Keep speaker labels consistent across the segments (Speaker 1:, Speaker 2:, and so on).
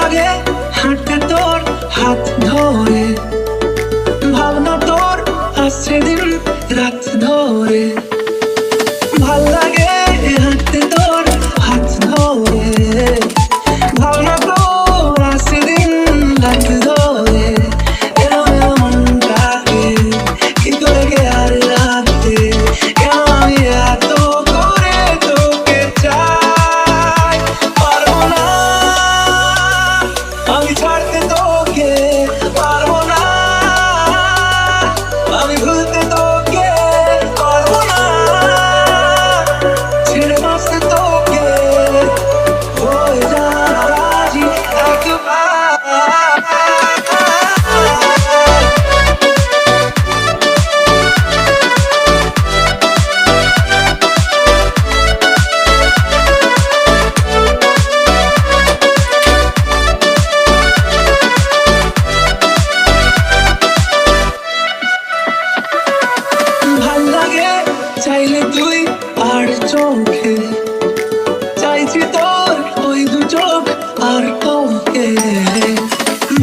Speaker 1: লাগে হাঁটতে তোর হাত ধরে, ভাবনা তোর আসছে দিন রাত ধরে। ভাল লাগে হাঁটতে তোর হাত ধরে, ভাবনা তোর আসছে দিন রাত ধরে। এলো এলো মনটাকে কি করে গে আর রাতে, কেন আমি এত করে তোকে চাই। পারবো না আমি ছাড়তে তোকে, পারবো না আমি ভুলতে তোকে, পারবো না ছেড়ে বাঁচতে তোকে। হয়ে যা রাজি একবার। ভাল লাগে চাইলে তুই আর চোখে, চাইছি তোর ওই দু চোখ আর তোকে।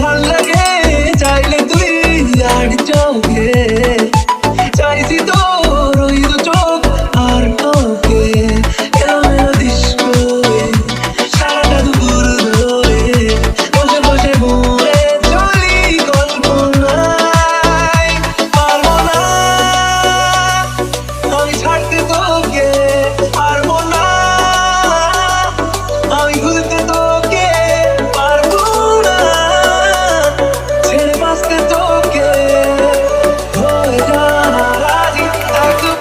Speaker 1: ভাল লাগে চাইলে তুই আর চোখে, চাইছি তোর ওই দু চোখ আর তোকে। এলো এলো ডিস্কো সারাটা দুপুর ধরে, বসে বসে ঘুরে চলি কল্পনায়। পারবো না আমি ছাড়তে তোকে, পারবো না আমি ভুলতে তোকে, পারবো না ছেড়ে বাঁচতে তোকে। হয়ে যা রাজি একবার।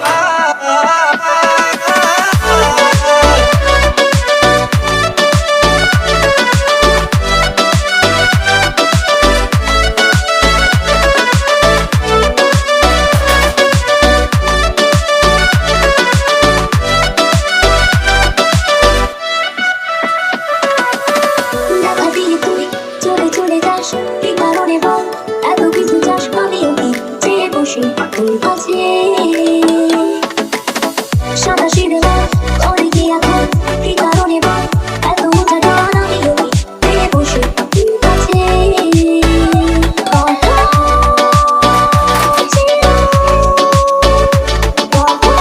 Speaker 2: দেখা দিয়ে তুই চলে চলে যাস, কি কারণে বল এত কিছু চাস? আমিও কি চেয়ে বসে তোর কাছে সাদা সিধে বল করে কি এখন? কি কারণে বল এত উঠা টান? আমিও কি চেয়ে বসে তোর কাছে কথা ছিল, কথা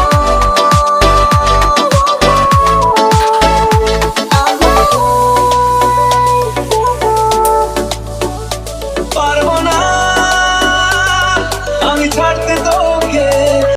Speaker 1: পারবো না আমি ছাড়তে